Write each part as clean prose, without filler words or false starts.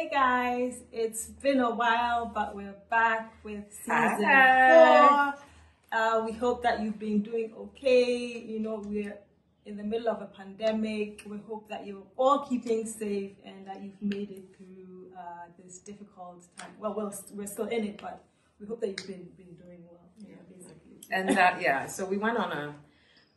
Hey guys, it's been a while, but we're back with season Hi. 4. We hope that you've been doing okay. You know, we're in the middle of a pandemic. We hope that you're all keeping safe and that you've made it through this difficult time. Well, we're still in it, but we hope that you've been doing well. Yeah, basically. And so we went on a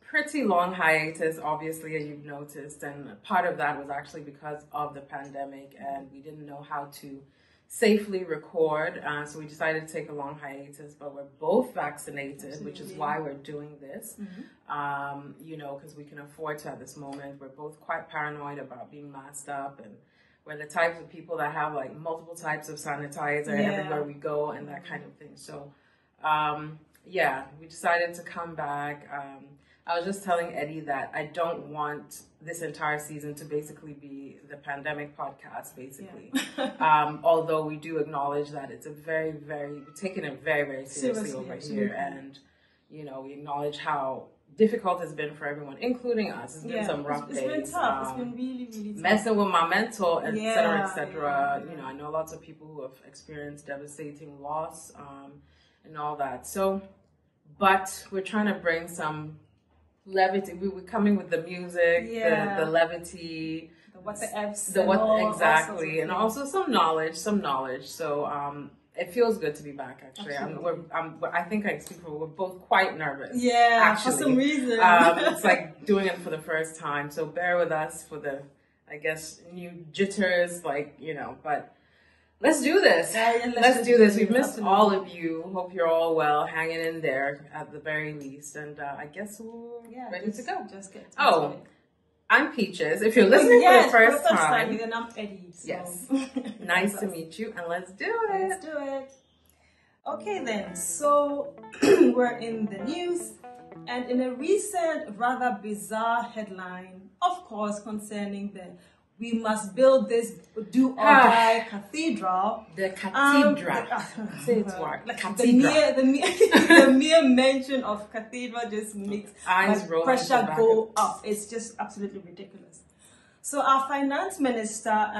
pretty long hiatus, obviously, as you've noticed, and part of that was actually because of the pandemic, and we didn't know how to safely record, so we decided to take a long hiatus. But we're both vaccinated, Absolutely. which is why we're doing this. Mm-hmm. You know, because we can afford to at this moment. We're both quite paranoid about being masked up, and we're the types of people that have like multiple types of sanitizer everywhere we go and that kind of thing. So yeah, we decided to come back. I was just telling Eddie that I don't want this entire season to basically be the pandemic podcast, basically. Yeah. Although we do acknowledge that it's we're taking it very, very seriously over absolutely. here. And, you know, we acknowledge how difficult it's been for everyone, including us. It's been some rough days. It's been tough. It's been really, really tough. Messing with my mental, et cetera, et cetera. Yeah. You know, I know lots of people who have experienced devastating loss and all that. So, but we're trying to bring some levity. We were coming with the music, the levity, what the F's, exactly, and also some knowledge. So it feels good to be back. Actually, I think I speak for. We're both quite nervous. Yeah, actually. for some reason. It's like doing it for the first time. So bear with us for the, I guess, new jitters, like, you know, but. Let's do this. Let's do this. We've missed all of you. Hope you're all well, hanging in there at the very least. And I guess we're ready to go. Just get it. I'm Peaches. If you're listening for the first time. Then I'm Eddie. So. Yes. Nice to meet you. And let's do it. Let's do it. Okay then. So we're in the news. And in a recent, rather bizarre headline, of course, concerning the we must build this do-or-die cathedral. The cathedral. Say it's what? Cathedral. The mere mention of cathedral just makes pressure go up. It's just absolutely ridiculous. So our finance minister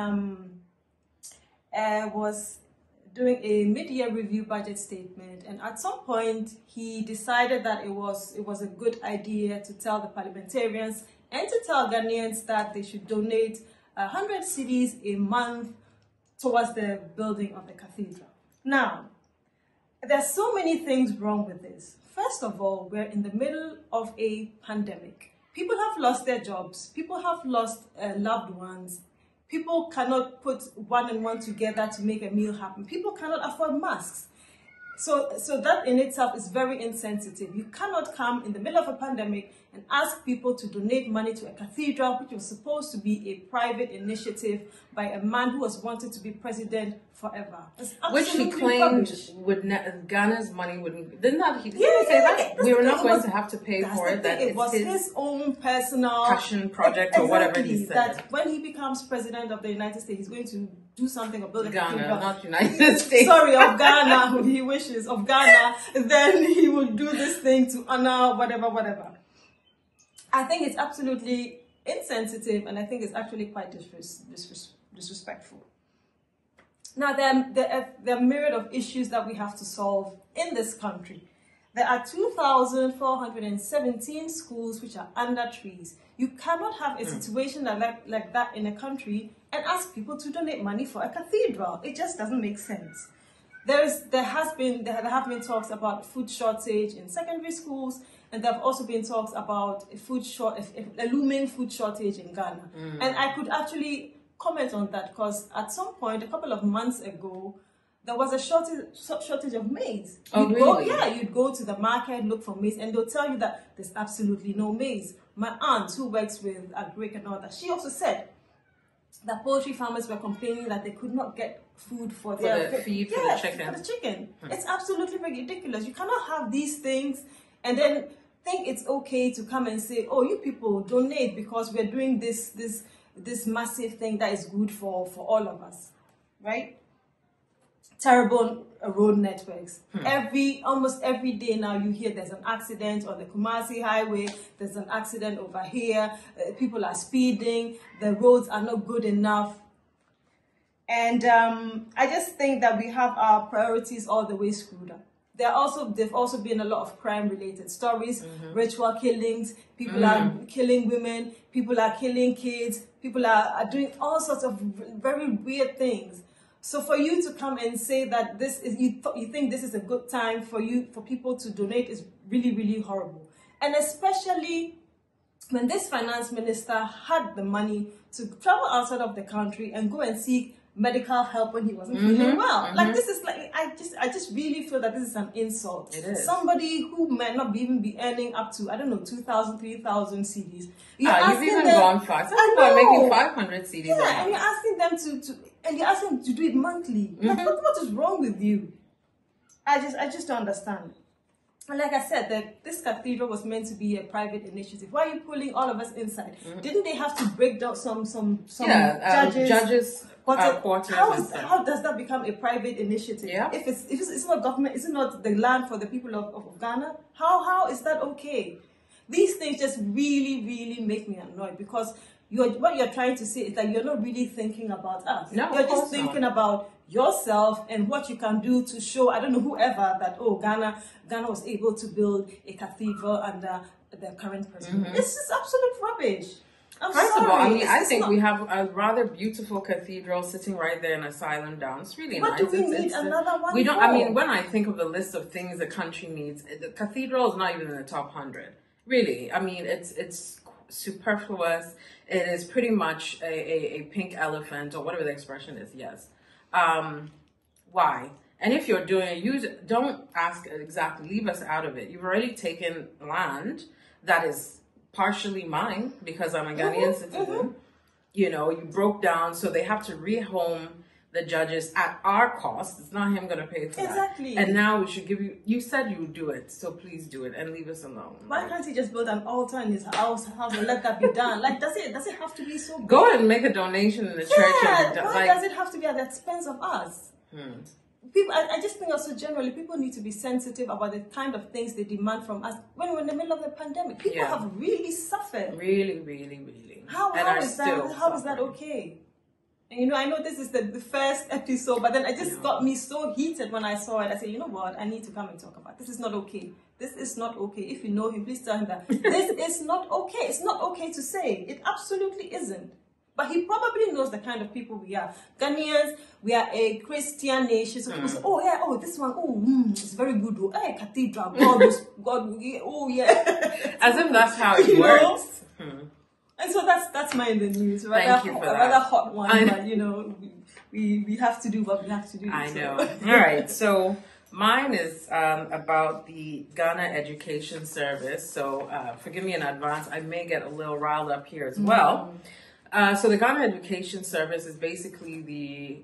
was doing a mid-year review budget statement, and at some point he decided that it was a good idea to tell the parliamentarians and to tell Ghanaians that they should donate 100 cedis a month towards the building of the cathedral. Now, there's so many things wrong with this. First of all, we're in the middle of a pandemic. People have lost their jobs. People have lost loved ones. People cannot put one and one together to make a meal happen. People cannot afford masks. So that in itself is very insensitive. You cannot come in the middle of a pandemic and ask people to donate money to a cathedral, which was supposed to be a private initiative by a man who was wanted to be president forever. Which he claimed Ghana's money wouldn't. Didn't he say that? We were not going to have to pay for it. That it was his own personal passion project or whatever he said. That when he becomes president of the United States, he's going to do something or build a cathedral. Not United States. Sorry, of Ghana. He wishes of Ghana. Then he will do this thing to honor whatever. I think it's absolutely insensitive, and I think it's actually quite disrespectful. Now, there are a myriad of issues that we have to solve in this country. There are 2,417 schools which are under trees. You cannot have a situation like that in a country and ask people to donate money for a cathedral. It just doesn't make sense. There have been talks about food shortage in secondary schools, and there have also been talks about a looming food shortage in Ghana. And I could actually comment on that because at some point, a couple of months ago, there was a shortage of maize. You'd go to the market, look for maize, and they'll tell you that there's absolutely no maize. My aunt, who works with Ackah and all that, she also said that poultry farmers were complaining that they could not get food for the chicken. It's absolutely ridiculous. You cannot have these things and then think it's okay to come and say, oh, you people donate because we're doing this massive thing that is good for all of us, right? Terrible road networks. Almost every day now you hear there's an accident on the Kumasi highway, there's an accident over here, people are speeding, the roads are not good enough. And I just think that we have our priorities all the way screwed up. There've also been a lot of crime-related stories, ritual killings, people are killing women, people are killing kids, people are doing all sorts of very weird things. So for you to come and say that this is you think this is a good time for people to donate is really, really horrible. And especially when this finance minister had the money to travel outside of the country and go and seek medical help when he wasn't feeling well. Like, this is like, I just really feel that this is an insult. It is. Somebody who might not even be earning up to, I don't know, 2,000, 3,000 CDs. You've even gone far. Some people are making 500 CDs. Yeah, and you're asking them you're asking them to do it monthly. Like, what is wrong with you? I just don't understand. And like I said, this cathedral was meant to be a private initiative. Why are you pulling all of us inside? Didn't they have to break down some judges' quarters? How does that become a private initiative? Yeah. If it's not government, is it not the land for the people of Ghana? How is that okay? These things just really, really make me annoyed, because what you're trying to say is that you're not really thinking about us. No, you're just thinking about yourself and what you can do to show, I don't know, whoever, that, oh, Ghana was able to build a cathedral under the current president. This is absolute rubbish. First of all, I think we have a rather beautiful cathedral sitting right there in Asylum Down. It's really nice. What do we need another one We don't. for? I mean, when I think of the list of things the country needs, the cathedral is not even in the top 100. Really, I mean, it's superfluous. It is pretty much a pink elephant, or whatever the expression is. Yes. Why? And if you're doing it, don't ask exactly. Leave us out of it. You've already taken land that is partially mine, because I'm a Ghanaian citizen. You know, you broke down, so they have to rehome the judges at our cost. It's not him going to pay for that. Exactly. And now we should give you. You said you would do it, so please do it and leave us alone. Why can't he just build an altar in his house and let that be done? Like, does it have to be so big? Go and make a donation in the church. And why does it have to be at the expense of us? People, I just think also generally people need to be sensitive about the kind of things they demand from us when we're in the middle of the pandemic. People have really suffered. Really, really, really. How is that okay? And you know, I know this is the first episode, but then it just got me so heated when I saw it. I said, you know what? I need to come and talk about this. Is not okay. This is not okay. If you know him, please tell him that this is not okay. It's not okay to say. It absolutely isn't. But he probably knows the kind of people we are. Ghanaians, we are a Christian nation. So people say, oh yeah, oh this one, it's very good. Oh, hey, cathedral, God, oh yeah. As if that's how it works. And so that's my in the news. Thank you for that. Rather hot one, but you know, we have to do what we have to do. I know. All right, so mine is about the Ghana Education Service. So forgive me in advance. I may get a little riled up here as well. So the Ghana Education Service is basically the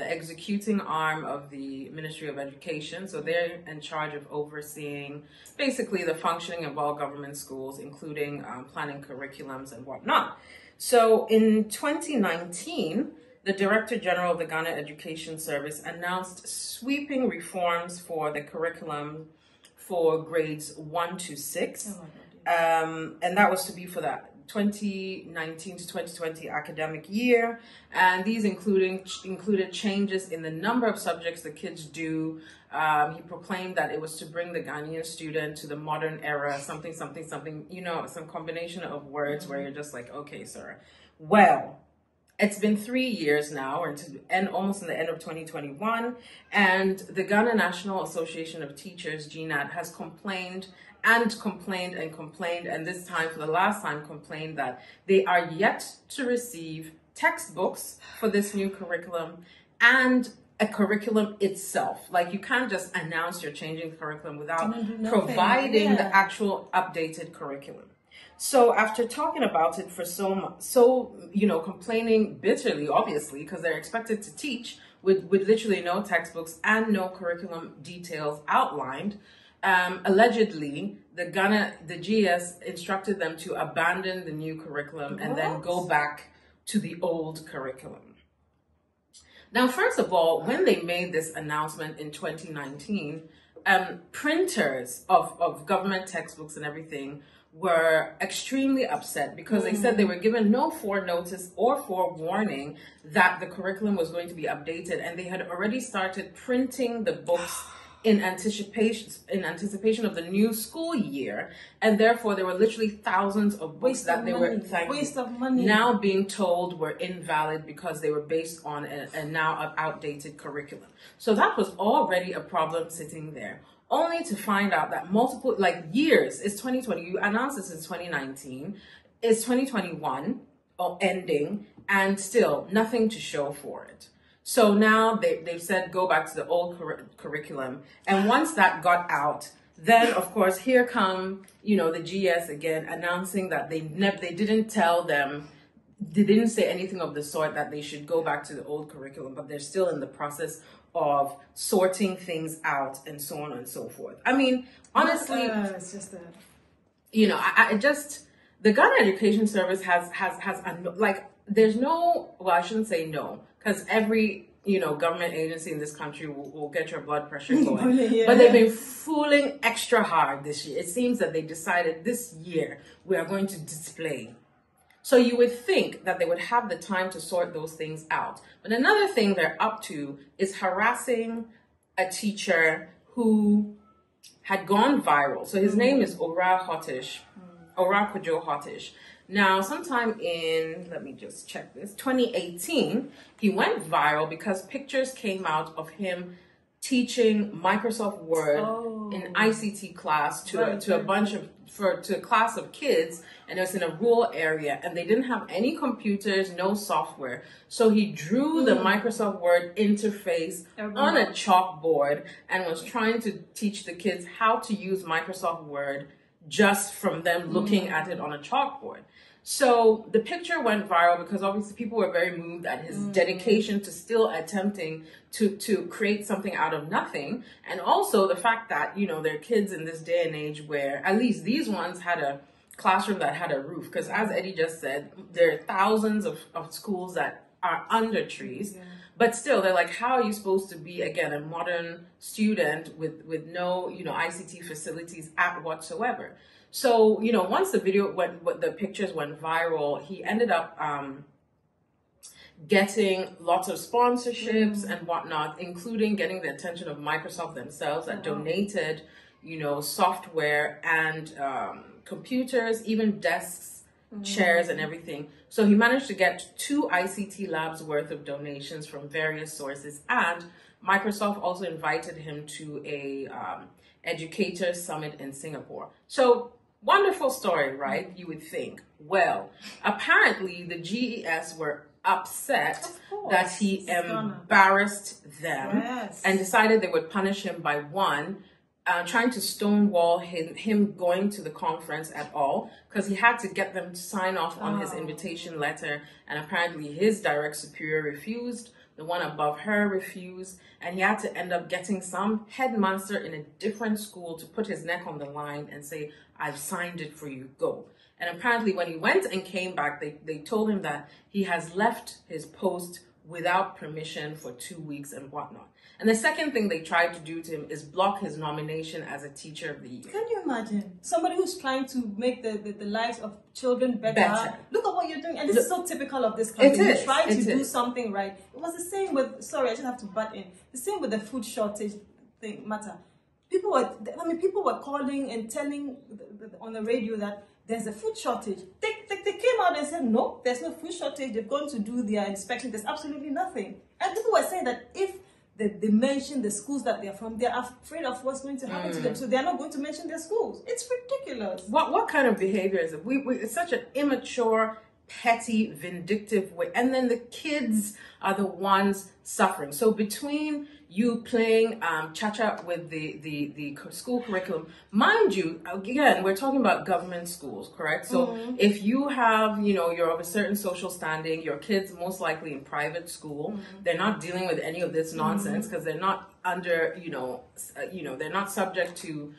executing arm of the Ministry of Education. So they're in charge of overseeing basically the functioning of all government schools, including planning curriculums and whatnot. So in 2019, the Director General of the Ghana Education Service announced sweeping reforms for the curriculum for grades 1 to 6. Oh my God. And that was to be for that 2019 to 2020 academic year, and these included changes in the number of subjects the kids do. He proclaimed that it was to bring the Ghanaian student to the modern era, something, you know, some combination of words where you're just like, okay, sir. Well, it's been 3 years now, or almost in the end of 2021, and the Ghana National Association of Teachers, GNAT, has complained, and this time, for the last time, complained that they are yet to receive textbooks for this new curriculum and a curriculum itself. Like, you can't just announce you're changing the curriculum without providing the actual updated curriculum. So after talking about it for complaining bitterly, obviously, because they're expected to teach with literally no textbooks and no curriculum details outlined, allegedly, the GS instructed them to abandon the new curriculum and then go back to the old curriculum. Now, first of all, when they made this announcement in 2019, printers of government textbooks and everything were extremely upset because they said they were given no foreknotice or forewarning that the curriculum was going to be updated, and they had already started printing the books in anticipation of the new school year, and therefore there were literally thousands of books that they were now being told were invalid because they were based on a now outdated curriculum. So that was already a problem sitting there. Only to find out that multiple, like years, it's 2020, you announced this in 2019, it's 2021, or ending, and still nothing to show for it. So now they've said go back to the old curriculum. And once that got out, then of course here come, the GS again announcing that they didn't tell them, they didn't say anything of the sort that they should go back to the old curriculum, but they're still in the process of sorting things out and so on and so forth. I mean, honestly, it's just that, the Ghana Education Service has there's no, well, I shouldn't say no, because every, government agency in this country will get your blood pressure going. Yeah. But they've been fooling extra hard this year. It seems that they decided this year we are going to display. So you would think that they would have the time to sort those things out. But another thing they're up to is harassing a teacher who had gone viral. So his name is Ora Kojo Hotish. Now, sometime in, let me just check this, 2018, he went viral because pictures came out of him teaching Microsoft Word in ICT class to a class of kids, and it was in a rural area, and they didn't have any computers, no software. So he drew the Microsoft Word interface on a chalkboard and was trying to teach the kids how to use Microsoft Word just from them looking at it on a chalkboard. So the picture went viral because obviously people were very moved at his dedication to still attempting to create something out of nothing. And also the fact that, there are kids in this day and age where at least these ones had a classroom that had a roof. Because as Eddie just said, there are thousands of schools that are under trees. Yeah. But still, they're like, how are you supposed to be, again, a modern student with no, ICT facilities at whatsoever? So, once the pictures went viral, he ended up getting lots of sponsorships and whatnot, including getting the attention of Microsoft themselves that donated, software and computers, even desks, chairs and everything. So he managed to get 2 ICT labs worth of donations from various sources, and Microsoft also invited him to a educator summit in Singapore. So wonderful story, right? You would think. Well, apparently the GES were upset that he embarrassed them and decided they would punish him by trying to stonewall him going to the conference at all, because he had to get them to sign off on his invitation letter, and apparently his direct superior refused, the one above her refused, and he had to end up getting some headmaster in a different school to put his neck on the line and say, I've signed it for you, go. And apparently when he went and came back, they told him that he has left his post without permission for 2 weeks and whatnot. And the second thing they tried to do to him is block his nomination as a Teacher of the Year. Can you imagine? Somebody who's trying to make the lives of children better. Look at what you're doing. And this is so typical of this country. You try to do something right. It was the same with, sorry, I just have to butt in. The same with the food shortage matter. People were calling and telling on the radio that there's a food shortage. They came out and said, no, there's no food shortage. They're going to do their inspection. There's absolutely nothing. And people were saying that if they mention the schools that they're from, they're afraid of what's going to happen to them. So they're not going to mention their schools. It's ridiculous. What kind of behavior is it? It's such an immature, petty, vindictive way. And then the kids are the ones suffering. So between you playing cha-cha with the school curriculum, mind you, again, we're talking about government schools, correct? So if you have, you're of a certain social standing, your kids most likely in private school, they're not dealing with any of this nonsense because they're not under, they're not subject to,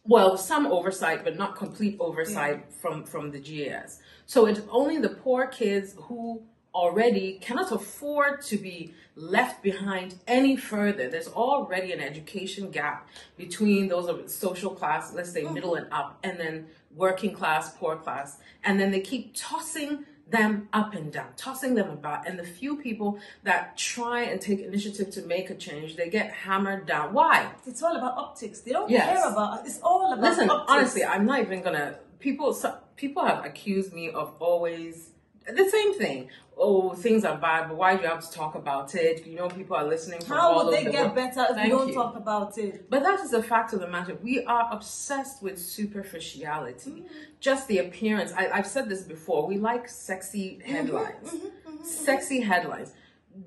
well, some oversight, but not complete oversight from the GAS. So it's only the poor kids who already cannot afford to be left behind any further. There's already an education gap between those of social class, let's say middle and up, and then working class, poor class. And then they keep tossing them up and down, tossing them about. And the few people that try and take initiative to make a change, they get hammered down. Why? It's all about optics. They don't care about, it's all about Listen, optics. honestly, I'm not even gonna, people have accused me of always the same thing. Oh, things are bad, but why do you have to talk about it? You know, people are listening from all over the world. How would they get better if we don't talk about it? But that is the fact of the matter. We are obsessed with superficiality. Just the appearance. I've said this before. We like sexy headlines. Sexy headlines.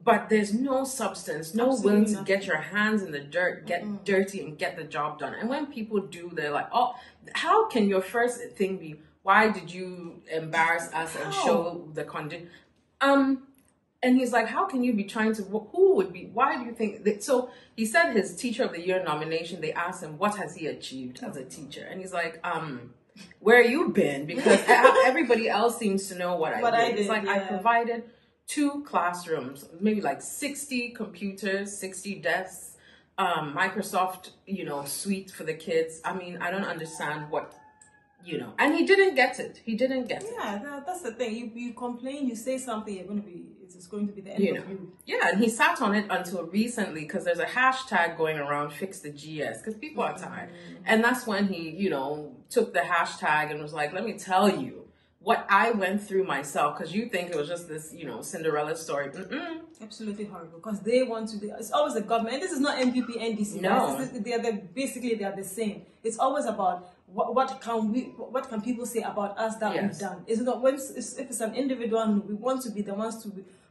But there's no substance, no willing to get your hands in the dirt, get dirty and get the job done. And when people do, they're like, oh, how can your first thing be, why did you embarrass us and show the condition? And he's like, how can you be trying to, who would be, why do you think that? So he said his Teacher of the Year nomination, they asked him, what has he achieved as a teacher? And he's like, where you been? Because everybody else seems to know what I did. It's like, I provided 2 classrooms, maybe like 60 computers, 60 desks, Microsoft, suite for the kids. I mean, I don't understand what, and he didn't get it. Yeah, that's the thing. You complain, you say something, it's going to be the end of you. Yeah, and he sat on it until recently because there's a hashtag going around, fix the GS, because people are tired. And that's when he, took the hashtag and was like, let me tell you what I went through myself, because you think it was just this, Cinderella story. Absolutely horrible, because they want to be, it's always the government, and this is not NPP, NDC. No. They are the same. It's always about what can people say about us that we've done. It's not if it's an individual, we want to be the ones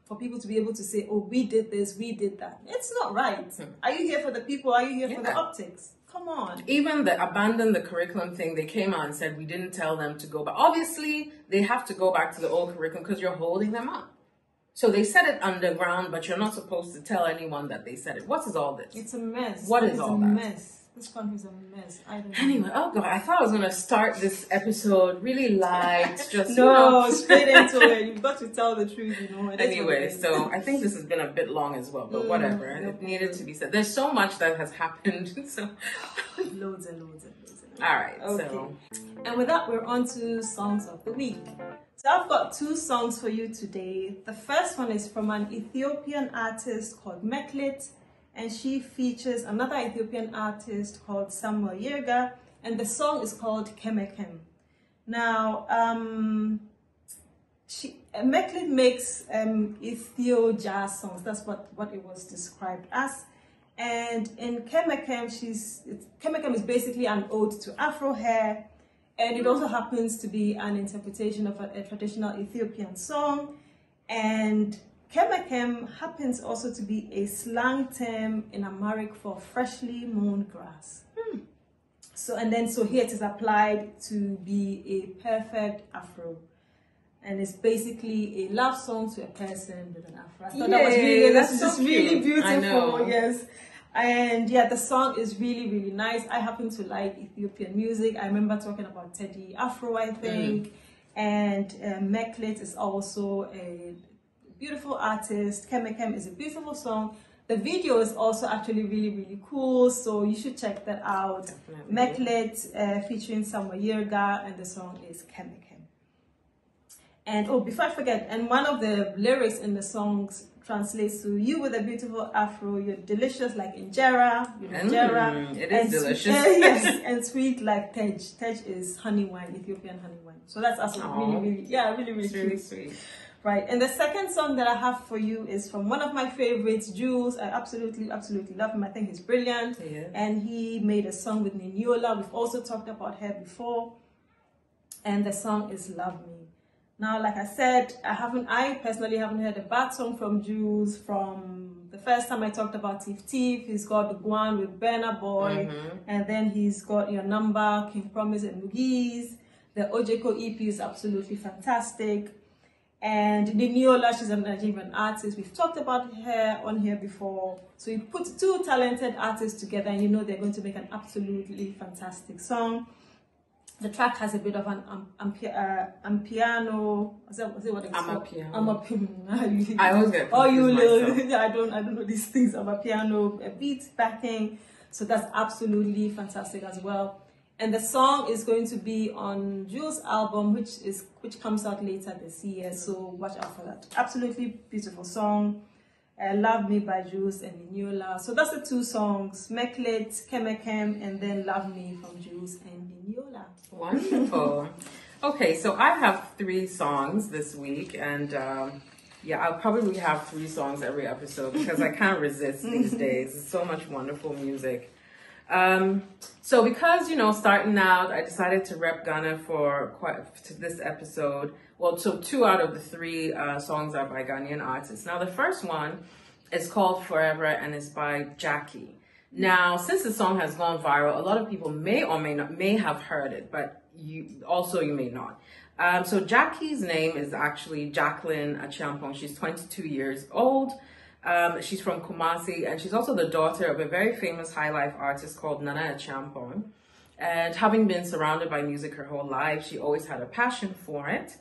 for people to be able to say, oh, we did this, we did that. It's not right. Are you here for the people? Are you here for the optics? Come on. Even the abandon the curriculum thing, they came out and said we didn't tell them to go back. Obviously, they have to go back to the old curriculum because you're holding them up. So they said it underground, but you're not supposed to tell anyone that they said it. What is all this? It's a mess. What is all that? It's a mess. This country's a mess. I don't know. Anyway, oh God, I thought I was going to start this episode really light. Just straight into it. You've got to tell the truth, Anyway, so I think this has been a bit long as well, but whatever. It needed to be said. There's so much that has happened. So loads and loads. All right. Okay. So, and with that, we're on to songs of the week. So I've got 2 songs for you today. The first one is from an Ethiopian artist called Meklit, and she features another Ethiopian artist called Samuel Yerga, and the song is called Kemekem. Now, Meklit makes Ethio jazz songs. That's what it was described as. And in Kemekem, Kemekem is basically an ode to Afro hair, and it also happens to be an interpretation of a traditional Ethiopian song. And Kemekem happens also to be a slang term in Amharic for freshly mown grass. So here it is applied to be a perfect Afro. And it's basically a love song to a person with an Afro. I thought that was really beautiful. I know. Yes. And yeah, the song is really, really nice. I happen to like Ethiopian music. I remember talking about Teddy Afro, I think. And Meklit is also a beautiful artist. Kemekem is a beautiful song. The video is also actually really, really cool, so you should check that out. Meklit featuring Samuel Yerga, and the song is Kemekem. And before I forget, and one of the lyrics in the songs translates to, you with a beautiful afro, you're delicious like injera, it is delicious. Yes, and sweet like tej. Tej is honey wine, Ethiopian honey wine. So that's also really cute. Sweet. Right, and the second song that I have for you is from one of my favorites, Juls. I absolutely love him. I think he's brilliant. And he made a song with Niniola. We've also talked about her before. And the song is Love Me. Now, like I said, I personally haven't heard a bad song from Juls. From the first time I talked about Tif Tif, he's got the Guan with Burna Boy, and then he's got Your Number, King Promise and Mugiz. The Ojeko EP is absolutely fantastic. And Niniola, she's a Nigerian artist. We've talked about her on here before. So you put 2 talented artists together and you know they're going to make an absolutely fantastic song. The track has a bit of an piano. Is that what it's called? I always get confused I don't know these things. A piano, a beat backing. So that's absolutely fantastic as well. And the song is going to be on Juls' album, which comes out later this year. So watch out for that. Absolutely beautiful song. Love Me by Juls and Niniola. So that's the two songs, Meklit, Kemekem, and then Love Me from Juls and Niniola. Wonderful. Okay, so I have 3 songs this week, and yeah, I'll probably have 3 songs every episode because I can't resist these days. It's so much wonderful music. So because, starting out, I decided to rep Ghana to this episode. Well, so 2 out of the 3 songs are by Ghanaian artists. Now, the first one is called Forever and it's by Gyakie. Now, since the song has gone viral, a lot of people may or may have heard it, but you may not. So Gyakie's name is actually Jacqueline Achiampong. She's 22 years old. She's from Kumasi, and she's also the daughter of a very famous high life artist called Nana Achiampong. And having been surrounded by music her whole life, she always had a passion for it.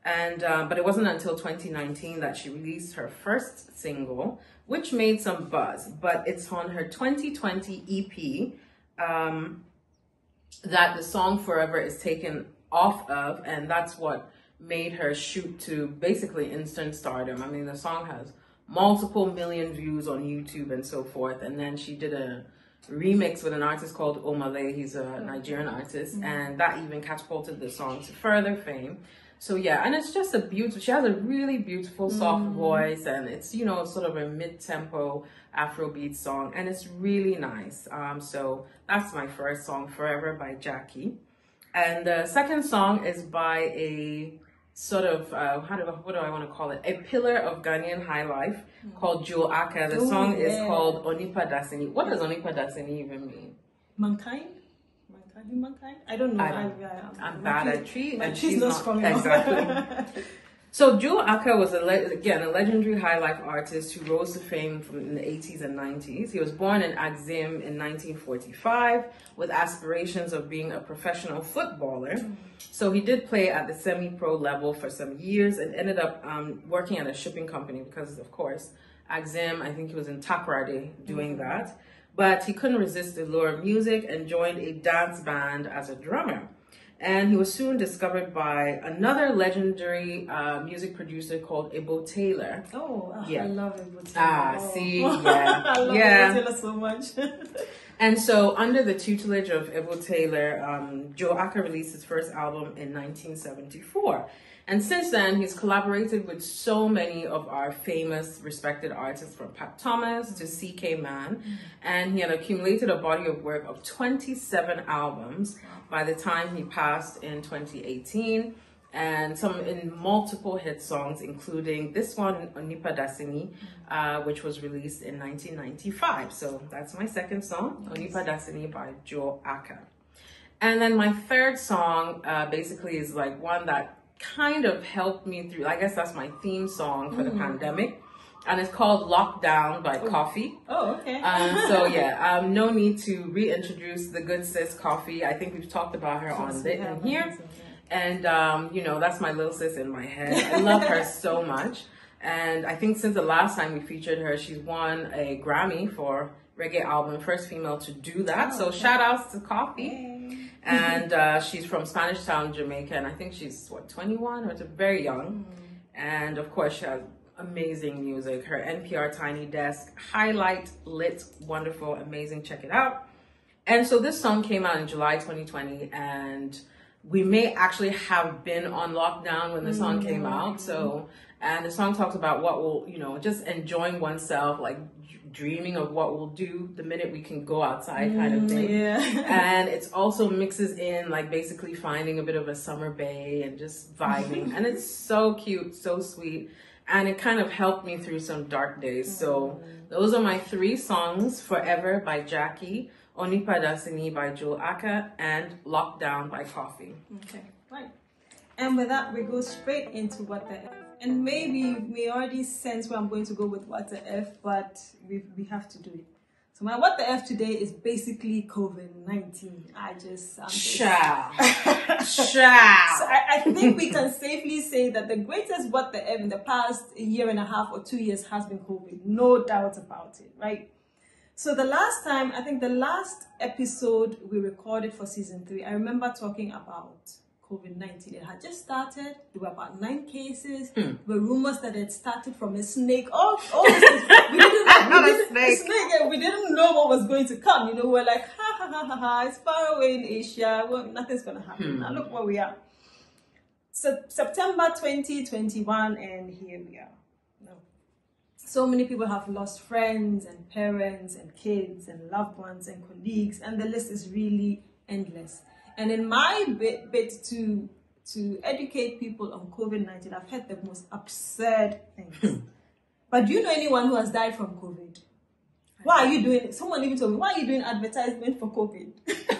And but it wasn't until 2019 that she released her first single, which made some buzz. But it's on her 2020 EP that the song Forever is taken off of, and that's what made her shoot to basically instant stardom. I mean, the song has multiple million views on YouTube and so forth. And then she did a remix with an artist called Omale. He's a Nigerian artist, and that even catapulted the song to further fame. So yeah, and it's just she has a really beautiful soft voice, and it's, sort of a mid-tempo Afrobeat song, and it's really nice. So that's my first song, Forever by Gyakie. And the second song is by a sort of, what do I want to call it? A pillar of Ghanaian high life called Juls Ackah. The song is called Onipa Dasini. What does Onipa Dasini even mean? Mankind? Humankind? I don't know. I'm bad at tree, and she's not strong enough. Exactly. So Juls Ackah was a legendary high life artist who rose to fame in the 80s and 90s. He was born in Axim in 1945 with aspirations of being a professional footballer. So he did play at the semi-pro level for some years and ended up working at a shipping company because, of course, Axim, I think he was in Takoradi doing that. But he couldn't resist the lure of music and joined a dance band as a drummer. And he was soon discovered by another legendary music producer called Ebo Taylor. I love Ebo Taylor. See, yeah. I love Ebo Taylor so much. And so under the tutelage of Ebo Taylor, Juls Ackah released his first album in 1974. And since then, he's collaborated with so many of our famous, respected artists, from Pat Thomas to C.K. Mann. And he had accumulated a body of work of 27 albums by the time he passed in 2018. And some in multiple hit songs, including this one, Onipa Dasini, which was released in 1995. So that's my second song, Onipa Dasini by Juls Ackah. And then my third song basically is like one that kind of helped me through, I guess that's my theme song for the pandemic, and it's called Lockdown by Koffee. Okay. So yeah, no need to reintroduce the good sis Koffee. I think we've talked about her in here, and that's my little sis in my head. I love her so much, and I think since the last time we featured her, she's won a Grammy for reggae album, first female to do that. So shout outs to Koffee. And she's from Spanish Town, Jamaica, and I think she's 21 or very young. And of course, she has amazing music. Her NPR Tiny Desk, highlight, lit, wonderful, amazing. Check it out. And so this song came out in July 2020, and we may actually have been on lockdown when the song came out. So, and the song talks about what will, just enjoying oneself, like dreaming of what we'll do the minute we can go outside, kind of thing. And it's also mixes in like basically finding a bit of a summer bay and just vibing. And it's so cute, so sweet. And it kind of helped me through some dark days. So those are my 3 songs, Forever by Gyakie, Onipa Dasini by Juls Ackah, and Lockdown by Koffee. Okay, right. And with that, we go straight into What the F. And maybe you may already sense where I'm going to go with What the F, but we have to do it. So So my what the F today is basically COVID-19. I'm just So I think we can safely say that the greatest what the F in the past year and a half or 2 years has been COVID. No doubt about it, right? So the last time, I think the last episode we recorded for season 3, I remember talking about COVID-19. It had just started. There were about 9 cases. There were rumors that it started from a snake. All these things. We didn't know what was going to come. You know, we're like, ha, it's far away in Asia. Well, nothing's going to happen. Now look where we are. So September 2021, and here we are. So many people have lost friends and parents and kids and loved ones and colleagues, and the list is really endless. And in my bit to educate people on COVID-19, I've heard the most absurd things. But do you know anyone who has died from COVID? Why are you doing? Someone even told me, why are you doing advertisement for COVID?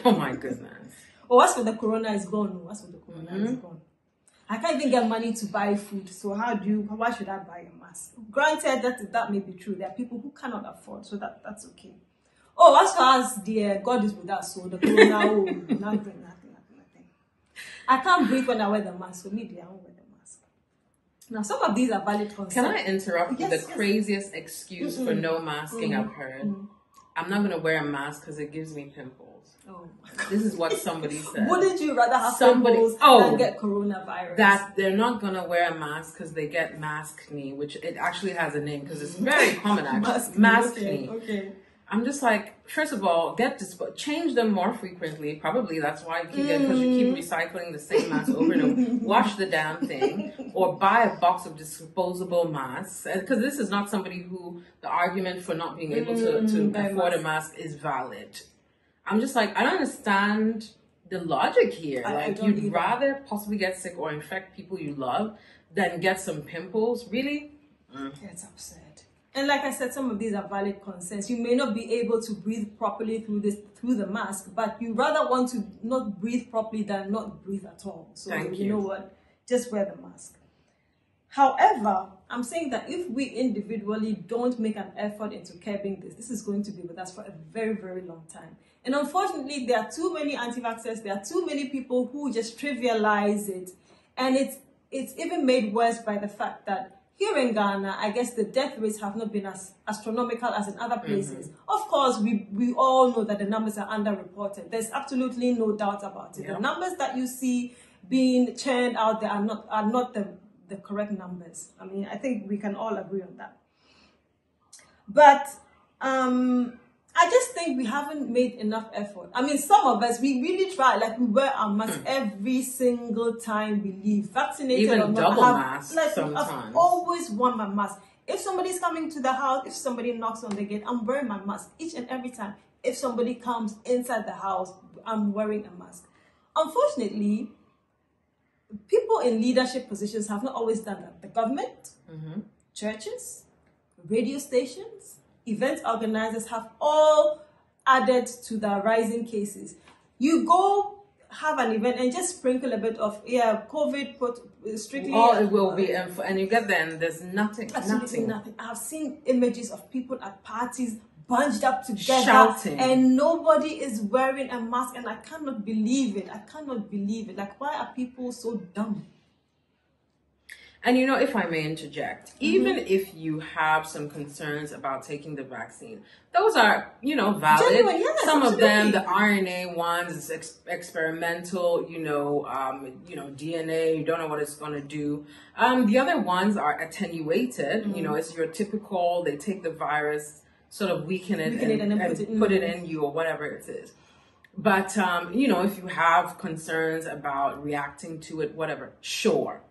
Oh my goodness. Oh, what's for the corona is gone. What's for the corona is gone. I can't even get money to buy food, so why should I buy a mask? Granted, that may be true. There are people who cannot afford, so that's okay. Oh, as far as the God is with us, so the corona, nothing. I can't breathe when I wear the mask, so maybe I won't wear the mask. Now, some of these are valid concerns. Can I interrupt with the craziest excuse for no masking I've heard? I'm not going to wear a mask because it gives me pimples. Oh. This is what somebody said. Wouldn't you rather have pimples than get coronavirus? That they're not going to wear a mask because they get maskne, which it actually has a name because it's very common actually. Maskne. Okay. I'm just like, first of all, change them more frequently. Probably that's why you get, because you keep recycling the same mask over and over. Wash the damn thing, or buy a box of disposable masks. Because this is not somebody who the argument for not being able to afford a mask is valid. I'm just like, I don't understand the logic here. You'd rather possibly get sick or infect people you love than get some pimples. Really? It's absurd. And like I said, some of these are valid concerns. You may not be able to breathe properly through the mask, but you rather want to not breathe properly than not breathe at all. So you know what? Just wear the mask. However, I'm saying that if we individually don't make an effort into curbing this is going to be with us for a very, very long time. And unfortunately, there are too many anti-vaxxers. There are too many people who just trivialize it. And it's even made worse by the fact that here in Ghana, I guess the death rates have not been as astronomical as in other places. Of course, we all know that the numbers are underreported. There's absolutely no doubt about it. The numbers that you see being churned out there are not the correct numbers. I mean, I think we can all agree on that. But I just think we haven't made enough effort. I mean, some of us, we really try. Like, we wear our mask every single time we leave. Vaccinated even or not. Double mask sometimes. I've always worn my mask. If somebody's coming to the house, if somebody knocks on the gate, I'm wearing my mask each and every time. If somebody comes inside the house, I'm wearing a mask. Unfortunately, people in leadership positions have not always done that. The government, churches, radio stations, event organizers have all added to the rising cases. You go have an event and just sprinkle a bit of COVID strictly. All it will be, and you get there and there's nothing. I've seen images of people at parties bunched up together, shouting, and nobody is wearing a mask, and I cannot believe it. Like, why are people so dumb? And you know, if I may interject, even if you have some concerns about taking the vaccine, those are, valid. Genuine, yes, some absolutely. of them, the RNA ones, experimental, DNA, you don't know what it's going to do. The other ones are attenuated, it's your typical, they take the virus, sort of weaken it and put it in you or whatever it is. But, if you have concerns about reacting to it, whatever, sure,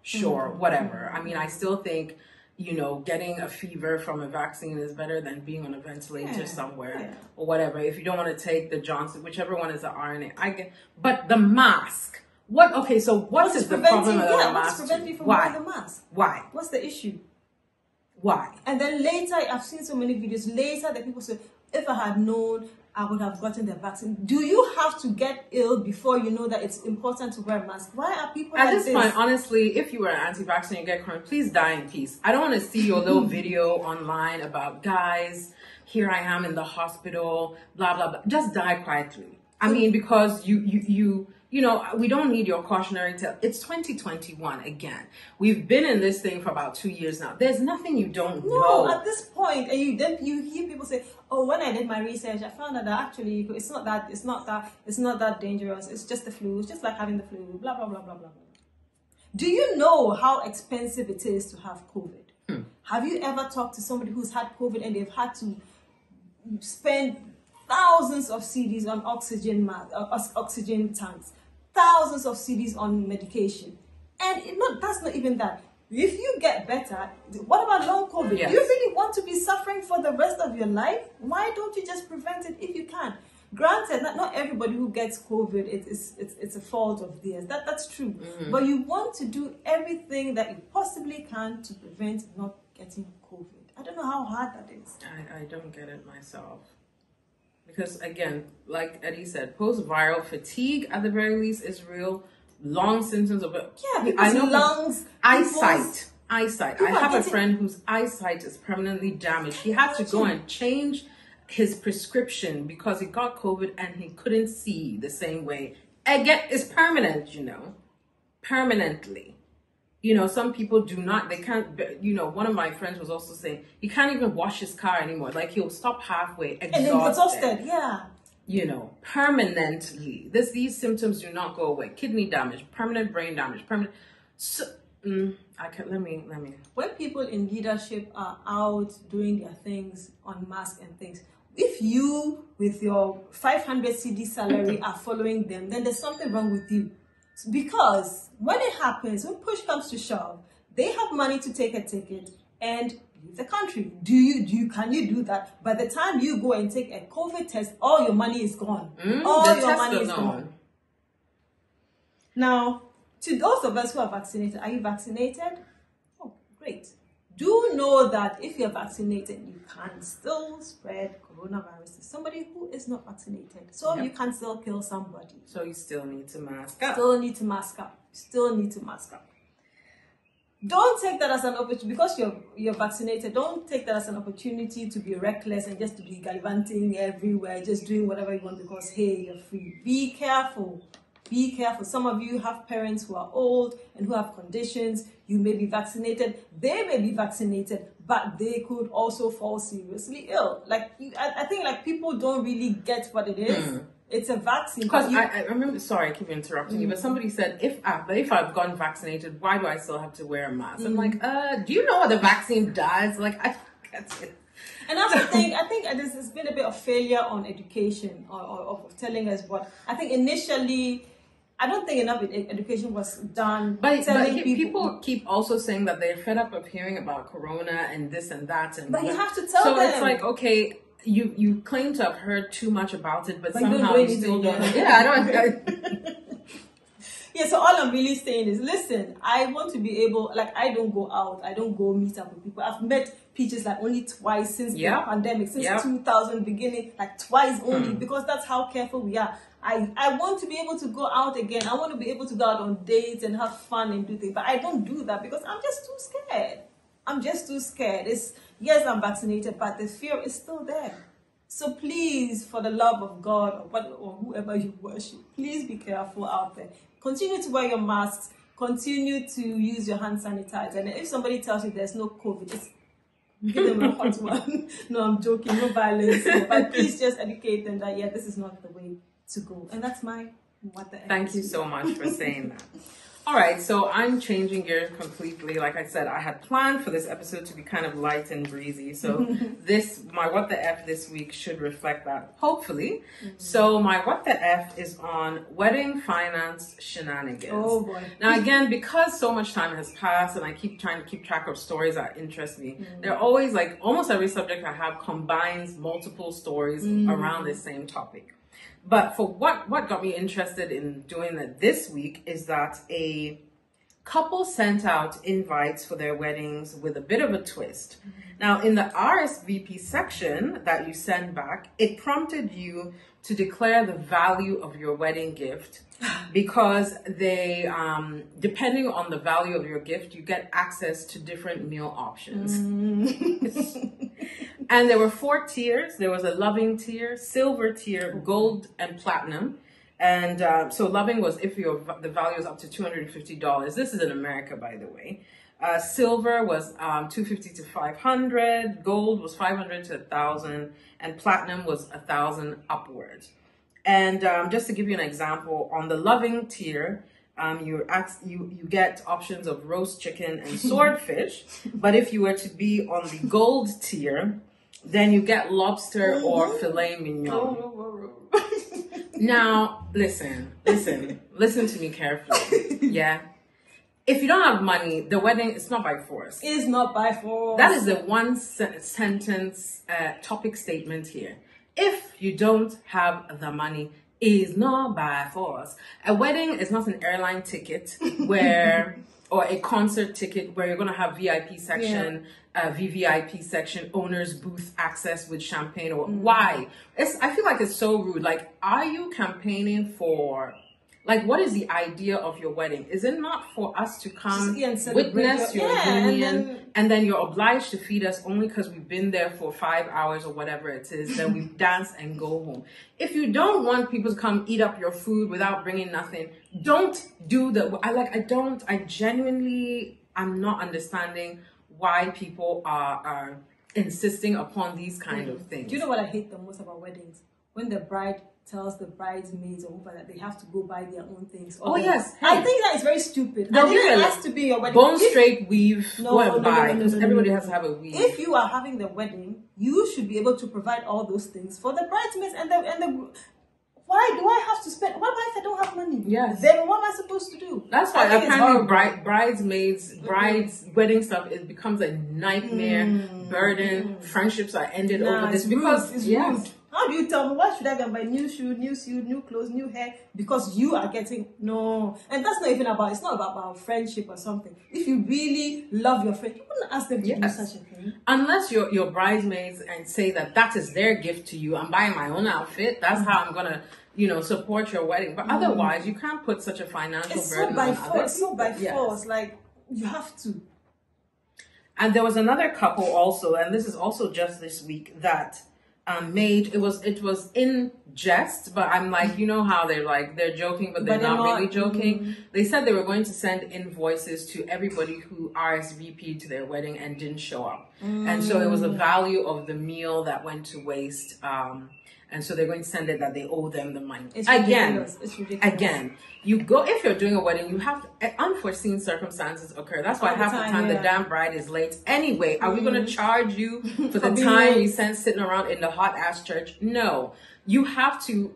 whatever. I mean, I still think, getting a fever from a vaccine is better than being on a ventilator somewhere or whatever. If you don't want to take the Johnson, whichever one is the RNA, I get. But the mask, what is the problem with the mask? What's preventing you from wearing the mask? Why? What's the issue? Why? And then later, I've seen so many videos, later that people say, if I had known, I would have gotten the vaccine. Do you have to get ill before you know that it's important to wear a mask? Why are people at this point, honestly, if you were an anti-vaccine and get corona, please die in peace. I don't want to see your little video online about, guys, here I am in the hospital, blah, blah, blah. Just die quietly. I mean, because you know, we don't need your cautionary tale. It's 2021 again. We've been in this thing for about 2 years now. There's nothing you don't know. No, at this point, and you hear people say, "Oh, when I did my research, I found out that actually it's not that dangerous. It's just the flu. It's just like having the flu. Blah blah blah blah blah." Do you know how expensive it is to have COVID? Have you ever talked to somebody who's had COVID and they've had to spend thousands of cedis on oxygen tanks, thousands of cedis on medication, and that's not even that. If you get better, what about long COVID? Yes. Do you really want to be suffering for the rest of your life? Why don't you just prevent it if you can? Granted, not everybody who gets COVID, it's a fault of theirs. That's true. But you want to do everything that you possibly can to prevent not getting COVID. I don't know how hard that is. I don't get it myself. Because again, like Eddie said, post-viral fatigue at the very least is real. Long symptoms of it. Yeah, I know lungs, eyesight. I have a friend whose eyesight is permanently damaged. He had to go and change his prescription because he got COVID and he couldn't see the same way. Again, it's permanent, you know, permanently. You know, some people do not, they can't, you know, one of my friends was also saying he can't even wash his car anymore. Like he'll stop halfway, exhausted, yeah. You know, permanently. These symptoms do not go away. Kidney damage, permanent brain damage, permanent. So, let me. When people in leadership are out doing their things on mask and things, if you, with your 500 CD salary, are following them, then there's something wrong with you. Because when it happens, when push comes to shove, they have money to take a ticket and leave the country. Can you do that? By the time you go and take a COVID test, all your money is gone. All your money is gone. Now, to those of us who are vaccinated, are you vaccinated? Oh, great. Do know that if you're vaccinated, you can still spread coronavirus to somebody who is not vaccinated. So you can still kill somebody. So you still need to mask up. Still need to mask up. Don't take that as an opportunity, because you're vaccinated, don't take that as an opportunity to be reckless and just to be gallivanting everywhere, just doing whatever you want because, hey, you're free. Be careful. Be careful. Some of you have parents who are old and who have conditions. You may be vaccinated. They may be vaccinated, but they could also fall seriously ill. Like, I think like people don't really get what it is. It's a vaccine. Because I remember, sorry, I keep interrupting you, but somebody said, if I've gotten vaccinated, why do I still have to wear a mask? I'm like, do you know what the vaccine does? Like, I get it. And I also think there's been a bit of failure on education or of telling us what. I think initially, I don't think enough education was done. But people keep also saying that they're fed up of hearing about corona and this and that. But you have to tell them. So it's like, okay, you claim to have heard too much about it, but somehow you still don't. Yeah, I don't. Yeah, so all I'm really saying is, listen, I want to be able, like, I don't go out, I don't go meet up with people. I've met Peaches like only twice since the pandemic, since 2000 beginning, like twice only, because that's how careful we are. I want to be able to go out again. I want to be able to go out on dates and have fun and do things, but I don't do that because I'm just too scared. Yes, I'm vaccinated, but the fear is still there. So please, for the love of God or whoever you worship, please be careful out there. Continue to wear your masks. Continue to use your hand sanitizer. And if somebody tells you there's no COVID, just give them a hot one. No, I'm joking. No violence. But please just educate them that, this is not the way to go. And that's my what the heck. Thank you so much for saying that. All right, so I'm changing gears completely. Like I said, I had planned for this episode to be kind of light and breezy. So my What the F this week should reflect that, hopefully. So my What the F is on wedding finance shenanigans. Oh boy. Now again, because so much time has passed and I keep trying to keep track of stories that interest me, they're always like, almost every subject I have combines multiple stories around the same topic. But for what got me interested in doing it this week is that a couple sent out invites for their weddings with a bit of a twist. Now, in the RSVP section that you send back, it prompted you to declare the value of your wedding gift because they, depending on the value of your gift, you get access to different meal options. And there were 4 tiers. There was a loving tier, silver tier, gold, and platinum. And so loving was if the value is up to $250. This is in America, by the way. Silver was $250 to $500. Gold was $500 to $1,000, and platinum was $1,000 upwards. And just to give you an example, on the loving tier, you get options of roast chicken and swordfish. But if you were to be on the gold tier, then you get lobster or filet mignon. Now, listen to me carefully. Yeah. If you don't have money, the wedding is not by force. It's not by force. That is the one sentence topic statement here. If you don't have the money, it's not by force. A wedding is not an airline ticket or a concert ticket where you're going to have VIP section, VVIP section, owner's booth access with champagne. Or why? I feel like it's so rude. Like, are you campaigning for... Like, what is the idea of your wedding? Is it not for us to come witness your union and then you're obliged to feed us only because we've been there for 5 hours or whatever it is, then we dance and go home? If you don't want people to come eat up your food without bringing nothing, don't do I'm not understanding why people are insisting upon these kind of things. Do you know what I hate the most about weddings? When the bride tells the bridesmaids or whoever that they have to go buy their own things. Yes. Hey. I think that is very stupid. I think it has to be your wedding. Bone straight weave, go and buy. Because everybody has to have a weave. If you are having the wedding, you should be able to provide all those things for the bridesmaids and the why do I have to spend? What if I don't have money? Yes. Then what am I supposed to do? That's why apparently bridesmaids, wedding stuff, it becomes a nightmare, burden. Friendships are ended over this because it's rude. How do you tell me, why should I get my new shoe, new suit, new clothes, new hair? Because you are getting, no. And that's not even about, it's not about friendship or something. If you really love your friend, you wouldn't ask them to do such a thing. Unless you're bridesmaids and say that is their gift to you. I'm buying my own outfit. That's how I'm going to, support your wedding. But otherwise, you can't put such a financial burden on others. It's not by force. Like, you have to. And there was another couple also, and this is also just this week, that... it was in jest, but I'm like, you know how they're joking, but they're not really joking. They said they were going to send invoices to everybody who RSVP'd to their wedding and didn't show up. And so it was the value of the meal that went to waste. And so they're going to send it that they owe them the money. It's ridiculous. Again, you go, if you're doing a wedding, you have unforeseen circumstances occur. That's why half the time the damn bride is late. Anyway, are we going to charge you for the time you spent sitting around in the hot ass church? No, you have to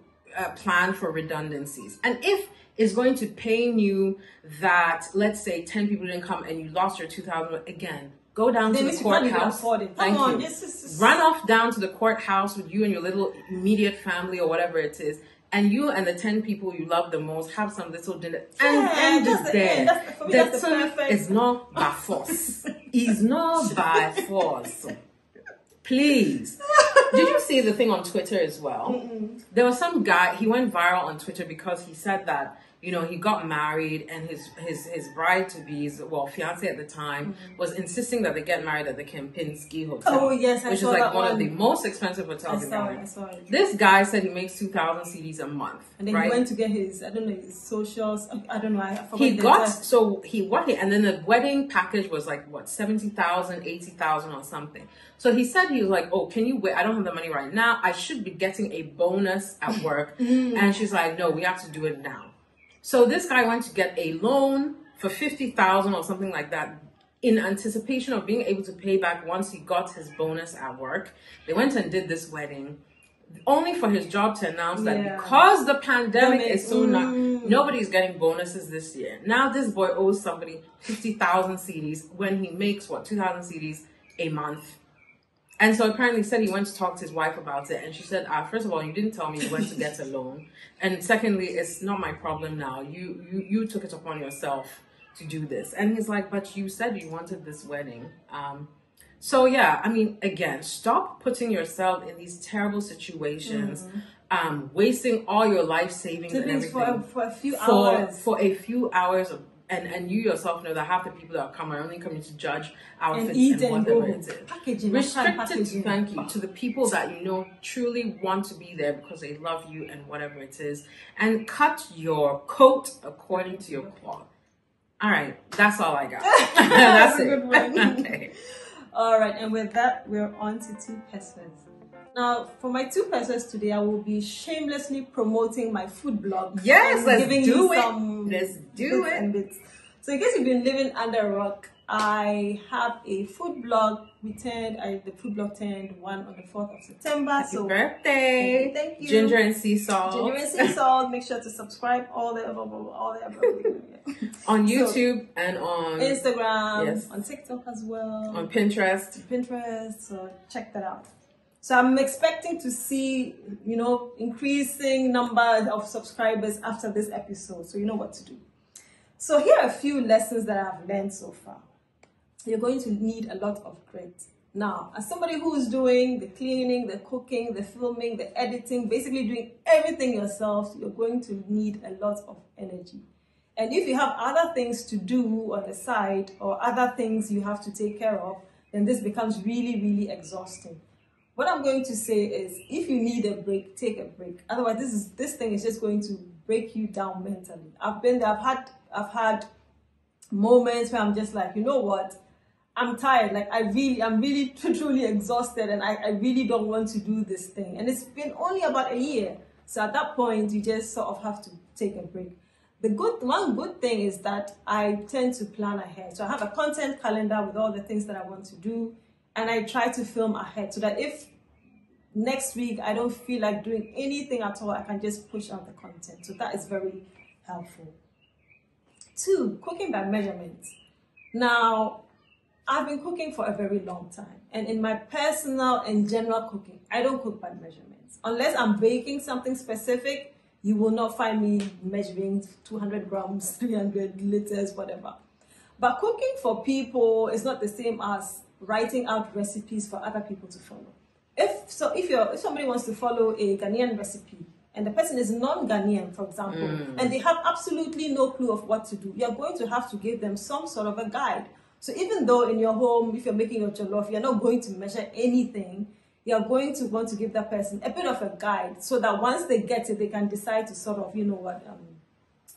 plan for redundancies. And if it's going to pain you that, let's say 10 people didn't come and you lost your 2,000, again, go down to the courthouse. Run off down to the courthouse with you and your little immediate family or whatever it is. And you and the 10 people you love the most have some little dinner. And end is there. It's not by force. It's not by force. Please. Did you see the thing on Twitter as well? There was some guy, he went viral on Twitter because he said that, he got married and his bride-to-be's, fiance at the time, was insisting that they get married at the Kempinski Hotel. Oh, yes, which is like one of the most expensive hotels in Ghana. I saw it. This guy said he makes 2,000 CDs a month. And then he went to get his, his socials. I don't know. I forgot. And then the wedding package was like, 70,000, 80,000 or something. So he said, he was like, oh, can you wait? I don't have the money right now. I should be getting a bonus at work. And she's like, no, we have to do it now. So this guy went to get a loan for 50,000 or something like that in anticipation of being able to pay back once he got his bonus at work. They went and did this wedding only for his job to announce that because the pandemic is so nobody's getting bonuses this year. Now this boy owes somebody 50,000 CDs when he makes 2,000 CDs a month. And so apparently he said he went to talk to his wife about it. And she said, first of all, you didn't tell me you went to get a loan. And secondly, it's not my problem now. You took it upon yourself to do this. And he's like, but you said you wanted this wedding. So yeah, again, stop putting yourself in these terrible situations, wasting all your life savings and everything for a few hours. For a few hours of and you yourself know that half the people that come are only coming to judge outfits and eat and whatever it is. Packaging, Restricted, thank you, to the people that you know truly want to be there because they love you and whatever it is. And cut your coat according to your cloth. All right, that's all I got. That's a good one. Okay. All right, and with that, we're on to 2 pesos. Now, for my 2 pesos today, I will be shamelessly promoting my food blog. Yes, let's giving do you it. some Let's do bits it. and bits. So, in case you've been living under a rock, I have a food blog. The food blog turned 1 on the 4th of September. Happy birthday! Thank you. Ginger and sea salt. Ginger and sea salt. Make sure to subscribe. All the on YouTube and on Instagram, yes. on TikTok as well, on Pinterest. So check that out. So I'm expecting to see, increasing number of subscribers after this episode. So you know what to do. So here are a few lessons that I've learned so far. You're going to need a lot of grit. Now, as somebody who's doing the cleaning, the cooking, the filming, the editing, basically doing everything yourself, you're going to need a lot of energy. And if you have other things to do on the side or other things you have to take care of, then this becomes really, really exhausting. What I'm going to say is, if you need a break, take a break. Otherwise, this thing is just going to break you down mentally. I've been there. I've had moments where I'm just like, you know what? I'm tired. Like I'm really truly exhausted, and I really don't want to do this thing. And it's been only about a year. So at that point, you just sort of have to take a break. One good thing is that I tend to plan ahead. So I have a content calendar with all the things that I want to do, and I try to film ahead so that if next week I don't feel like doing anything at all, I can just push out the content. So that is very helpful. 2, cooking by measurements. Now, I've been cooking for a very long time, and in my personal and general cooking, I don't cook by measurements. Unless I'm baking something specific, you will not find me measuring 200 grams, 300 liters, whatever. But cooking for people is not the same as writing out recipes for other people to follow. If somebody wants to follow a Ghanaian recipe, and the person is non-Ghanaian, for example, and they have absolutely no clue of what to do, you're going to have to give them some sort of a guide. So even though in your home, if you're making your jollof, you're not going to measure anything, you're going to want to give that person a bit of a guide so that once they get it, they can decide to sort of,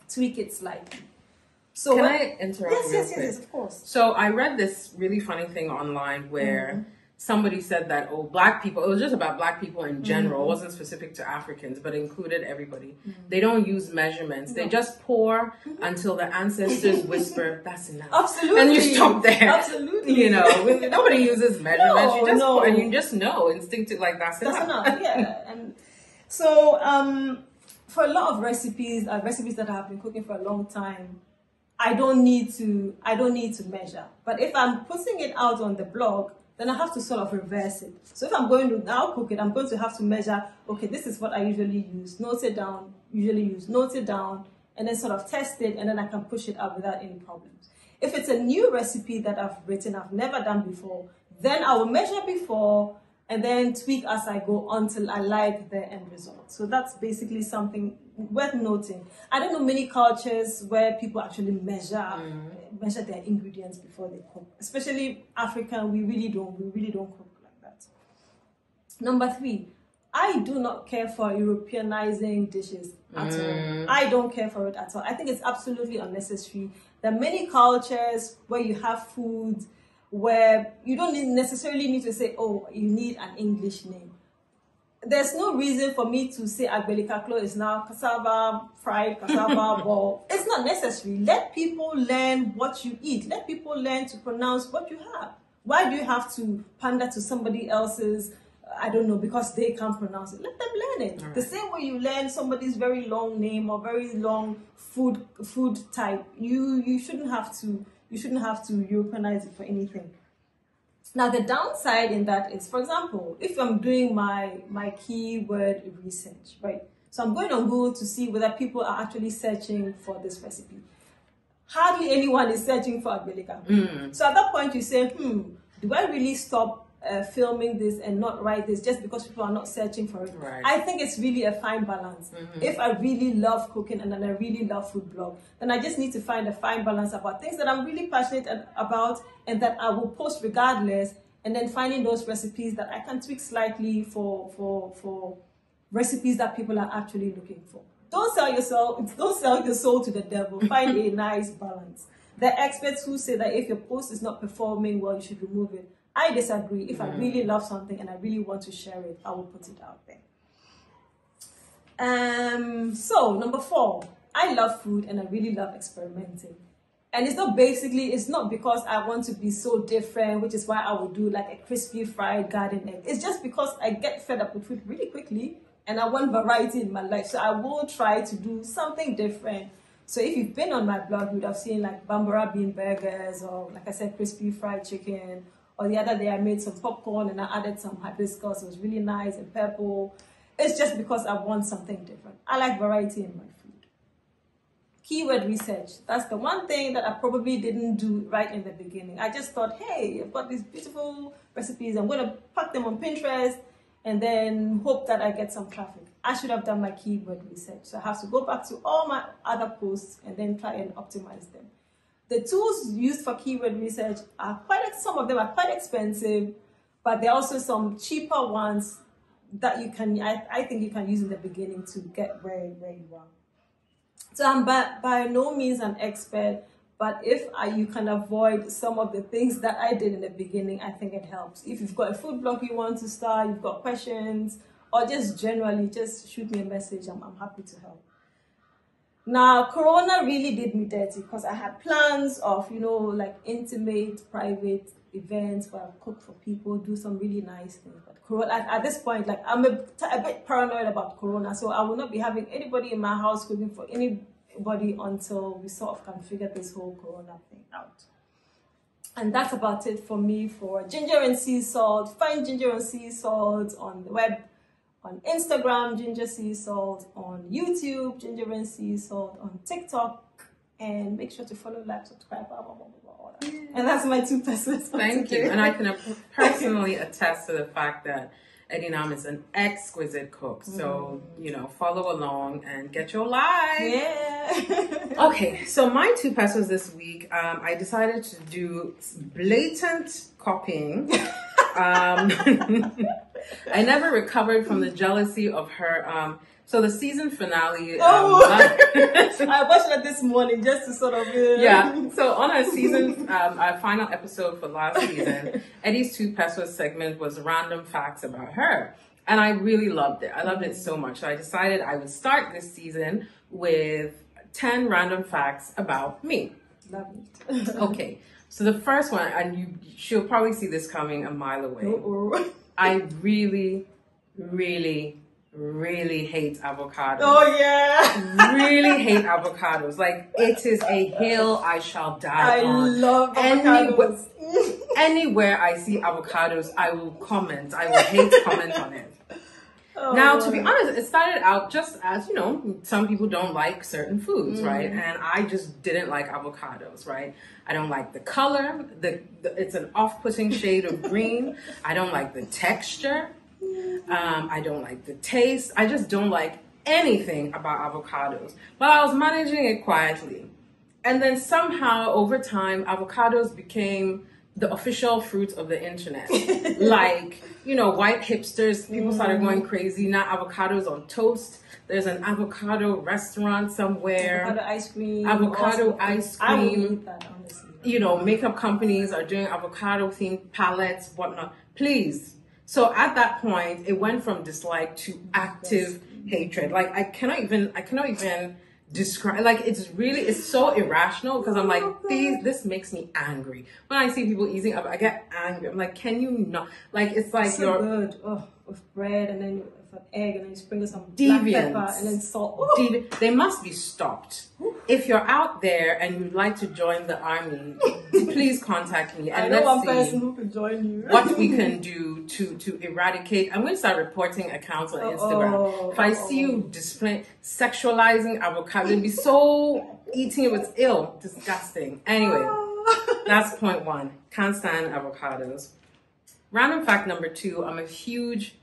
tweak it slightly. So Can I interrupt? Yes, of course. So I read this really funny thing online where somebody said that, Black people, it was just about Black people in general, it wasn't specific to Africans, but included everybody. They don't use measurements. They just pour until the ancestors whisper, that's enough. Absolutely. And you stop there. Absolutely. Nobody uses measurements. No, you just no. pour, and you just know instinctively, like, that's enough. Yeah. And so for a lot of recipes that I have been cooking for a long time, I don't need to measure. But if I'm putting it out on the blog, then I have to sort of reverse it. So if I'm going to now cook it, I'm going to have to measure, okay, this is what I usually use, note it down, and then sort of test it, and then I can push it out without any problems. If it's a new recipe that I've written, I've never done before, then I will measure before and then tweak as I go until I like the end result. So that's basically something worth noting. I don't know many cultures where people actually measure their ingredients before they cook. Especially African, we really don't cook like that. Number 3, I do not care for Europeanizing dishes at all. I don't care for it at all. I think it's absolutely unnecessary. There are many cultures where you have food where you don't necessarily need to say, you need an English name. There's no reason for me to say agbelikaklo is now cassava, fried cassava ball. It's not necessary. Let people learn what you eat. Let people learn to pronounce what you have. Why do you have to pander to somebody else's, because they can't pronounce it? Let them learn it. Right. The same way you learn somebody's very long name or very long food type. You shouldn't have to Europeanize it for anything. Now, the downside in that is, for example, if I'm doing my keyword research, right? So I'm going on Google to see whether people are actually searching for this recipe. Hardly anyone is searching for agbelikaklo. So at that point you say, do I really stop filming this and not write this just because people are not searching for it. Right. I think it's really a fine balance. If I really love cooking and then I really love food blog, then I just need to find a fine balance about things that I'm really passionate about and that I will post regardless, and then finding those recipes that I can tweak slightly for recipes that people are actually looking for. Don't sell your soul to the devil. Find a nice balance. There are experts who say that if your post is not performing well, you should remove it. I disagree. If I really love something and I really want to share it, I will put it out there. So number 4, I love food and I really love experimenting. And it's not because I want to be so different, which is why I will do like a crispy fried garden egg. It's just because I get fed up with food really quickly and I want variety in my life. So I will try to do something different. So if you've been on my blog, you would have seen like bambara bean burgers, or like I said, crispy fried chicken. Or the other day I made some popcorn and I added some hibiscus. It was really nice, and purple. It's just because I want something different. I like variety in my food. Keyword research. That's the one thing that I probably didn't do right in the beginning. I just thought, hey, I've got these beautiful recipes. I'm going to pack them on Pinterest and then hope that I get some traffic. I should have done my keyword research. So I have to go back to all my other posts and then try and optimize them. The tools used for keyword research are some of them are quite expensive, but there are also some cheaper ones that you can, I think you can use in the beginning to get where you are. So I'm by no means an expert, but if you can avoid some of the things that I did in the beginning, I think it helps. If you've got a food blog you want to start, you've got questions, or just generally, just shoot me a message. I'm happy to help. Now, Corona really did me dirty because I had plans of, like intimate, private events where I cook for people, do some really nice things. But Corona, at this point, like I'm a bit paranoid about Corona, so I will not be having anybody in my house cooking for anybody until we sort of can figure this whole Corona thing out. And that's about it for me for Ginger and Sea Salt. Find Ginger and Sea Salt on the web. On Instagram, Ginger Sea Salt. On YouTube, Ginger and Sea Salt. On TikTok. And make sure to follow, like, subscribe, blah, blah, blah, blah, all that. And that's my 2 pesos. Thank you. And I can personally attest to the fact that Edinam is an exquisite cook. So, follow along and get your like. Yeah. Okay, so my 2 pesos this week, I decided to do blatant copying. I never recovered from the jealousy of her. So the season finale. I watched it this morning just to sort of. Yeah. So on our season, our final episode for last season, Eddie's 2 pesos segment was random facts about her, and I really loved it. I loved it so much. So I decided I would start this season with 10 random facts about me. Love it. Okay. So the first one, and she'll probably see this coming a mile away. I really, really, really hate avocados. Oh yeah. Really hate avocados. Like, it is a hill I shall die on. I love avocados. Anywhere I see avocados, I will comment. I will hate comment on it. Now, to be honest, it started out just as, some people don't like certain foods, right? And I just didn't like avocados, right? I don't like the color. It's an off-putting shade of green. I don't like the texture. I don't like the taste. I just don't like anything about avocados. But I was managing it quietly. And then somehow, over time, avocados became the official fruit of the internet. Like, white hipsters, people started going crazy. Now avocados on toast. There's an avocado restaurant somewhere. Avocado ice cream. Avocado ice cream. I would eat that, honestly. Makeup companies are doing avocado themed palettes, whatnot. Please. So at that point, it went from dislike to active hatred. Like, I cannot even describe, like, it's so irrational, because I'm like, this makes me angry. When I see people eating up, I get angry. I'm like, can you not? Like, it's like so good. With bread and then with an egg and then you sprinkle some black pepper and then salt. They must be stopped. If you're out there and you'd like to join the army, please contact me. And I know one person who can join you. What we can do to eradicate. I'm going to start reporting accounts on Instagram. If I see you sexualizing avocado, it'd be so, eating it was ill, disgusting. Anyway, that's point 1. Can't stand avocados. Random fact number 2, I'm a huge